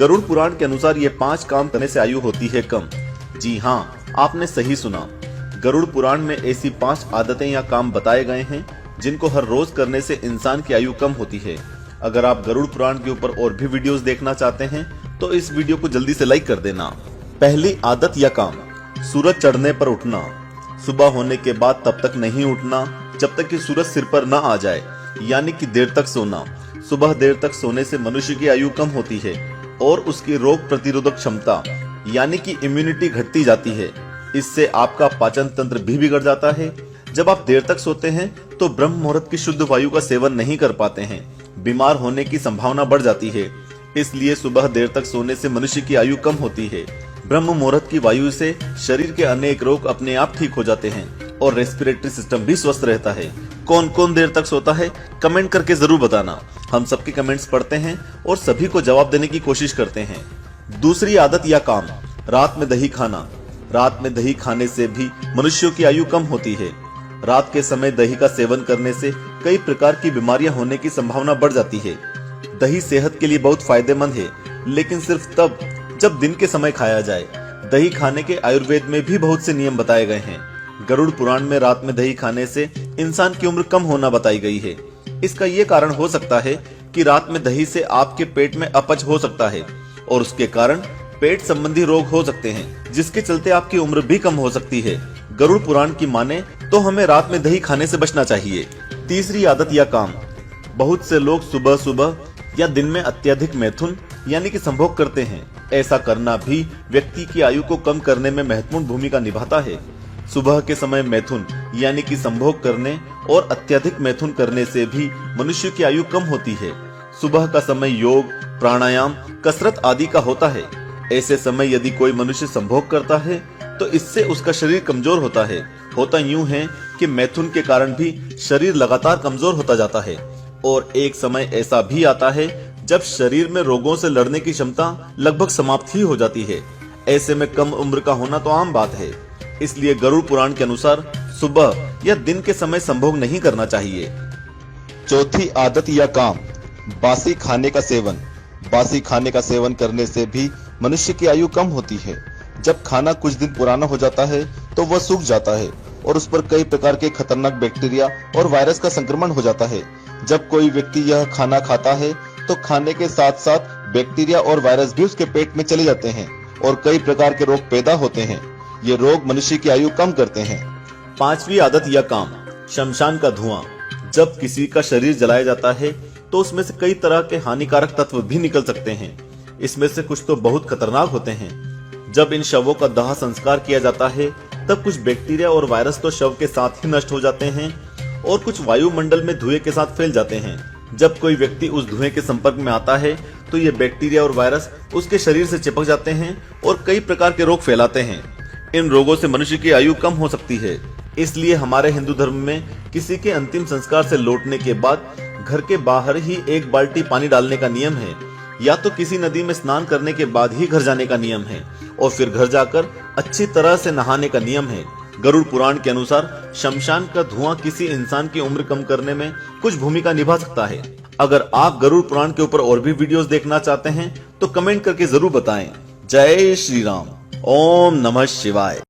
गरुड़ पुराण के अनुसार ये 5 काम करने से आयु होती है कम। जी हाँ, आपने सही सुना। गरुड़ पुराण में ऐसी 5 आदतें या काम बताए गए हैं जिनको हर रोज करने से इंसान की आयु कम होती है। अगर आप गरुड़ पुराण के ऊपर और भी वीडियोस देखना चाहते हैं तो इस वीडियो को जल्दी से लाइक कर देना। पहली आदत या काम, सूरज चढ़ने पर उठना। सुबह होने के बाद तब तक नहीं उठना जब तक कि सूरज सिर पर न आ जाए, यानी कि देर तक सोना। सुबह देर तक सोने से मनुष्य की आयु कम होती है और उसकी रोग प्रतिरोधक क्षमता यानी कि इम्यूनिटी घटती जाती है। इससे आपका पाचन तंत्र भी बिगड़ जाता है। जब आप देर तक सोते हैं तो ब्रह्म मुहूर्त की शुद्ध वायु का सेवन नहीं कर पाते हैं, बीमार होने की संभावना बढ़ जाती है। इसलिए सुबह देर तक सोने से मनुष्य की आयु कम होती है। ब्रह्म मुहूर्त की वायु से शरीर के अनेक रोग अपने आप ठीक हो जाते हैं और रेस्पिरेटरी सिस्टम भी स्वस्थ रहता है। कौन कौन देर तक सोता है, कमेंट करके जरूर बताना। हम सबके कमेंट्स पढ़ते हैं और सभी को जवाब देने की कोशिश करते हैं। दूसरी आदत या काम, रात में दही खाना। रात में दही खाने से भी मनुष्यों की आयु कम होती है। रात के समय दही का सेवन करने से कई प्रकार की बीमारियां होने की संभावना बढ़ जाती है। दही सेहत के लिए बहुत फायदेमंद है, लेकिन सिर्फ तब जब दिन के समय खाया जाए। दही खाने के आयुर्वेद में भी बहुत से नियम बताए गए हैं। गरुड़ पुराण में रात में दही खाने से इंसान की उम्र कम होना बताई गई है। इसका ये कारण हो सकता है कि रात में दही से आपके पेट में अपच हो सकता है और उसके कारण पेट संबंधी रोग हो सकते हैं, जिसके चलते आपकी उम्र भी कम हो सकती है। गरुड़ पुराण की माने तो हमें रात में दही खाने से बचना चाहिए। तीसरी आदत या काम, बहुत से लोग सुबह सुबह या दिन में अत्यधिक मैथुन यानी कि संभोग करते हैं। ऐसा करना भी व्यक्ति की आयु को कम करने में महत्वपूर्ण भूमिका निभाता है। सुबह के समय मैथुन यानी कि संभोग करने और अत्यधिक मैथुन करने से भी मनुष्य की आयु कम होती है। सुबह का समय योग, प्राणायाम, कसरत आदि का होता है। ऐसे समय यदि कोई मनुष्य संभोग करता है तो इससे उसका शरीर कमजोर होता है। होता यूं है कि मैथुन के कारण भी शरीर लगातार कमजोर होता जाता है और एक समय ऐसा भी आता है जब शरीर में रोगों से लड़ने की क्षमता लगभग समाप्त ही हो जाती है। ऐसे में कम उम्र का होना तो आम बात है। इसलिए गरुड़ पुराण के अनुसार सुबह या दिन के समय संभोग नहीं करना चाहिए। चौथी आदत या काम, बासी खाने का सेवन। बासी खाने का सेवन करने से भी मनुष्य की आयु कम होती है। जब खाना कुछ दिन पुराना हो जाता है तो वह सूख जाता है और उस पर कई प्रकार के खतरनाक बैक्टीरिया और वायरस का संक्रमण हो जाता है। जब कोई व्यक्ति यह खाना खाता है तो खाने के साथ साथ बैक्टीरिया और वायरस भी उसके पेट में चले जाते हैं और कई प्रकार के रोग पैदा होते हैं। ये रोग मनुष्य की आयु कम करते हैं। पांचवी आदत या काम, शमशान का धुआं। जब किसी का शरीर जलाया जाता है तो उसमें से कई तरह के हानिकारक तत्व भी निकल सकते हैं। इसमें से कुछ तो बहुत खतरनाक होते हैं। जब इन शवों का दाह संस्कार किया जाता है तब कुछ बैक्टीरिया और वायरस तो शव के साथ ही नष्ट हो जाते हैं और कुछ वायुमंडल में धुएं के साथ फैल जाते हैं। जब कोई व्यक्ति उस धुएं के संपर्क में आता है तो ये बैक्टीरिया और वायरस उसके शरीर से चिपक जाते हैं और कई प्रकार के रोग फैलाते हैं। इन रोगों से मनुष्य की आयु कम हो सकती है। इसलिए हमारे हिंदू धर्म में किसी के अंतिम संस्कार से लौटने के बाद घर के बाहर ही 1 बाल्टी पानी डालने का नियम है, या तो किसी नदी में स्नान करने के बाद ही घर जाने का नियम है और फिर घर जाकर अच्छी तरह से नहाने का नियम है। गरुड़ पुराण के अनुसार शमशान का धुआं किसी इंसान की उम्र कम करने में कुछ भूमिका निभा सकता है। अगर आप गरुड़ पुराण के ऊपर और भी वीडियोस देखना चाहते हैं तो कमेंट करके जरूर बताएं। जय श्री राम। ओम नमः शिवाय।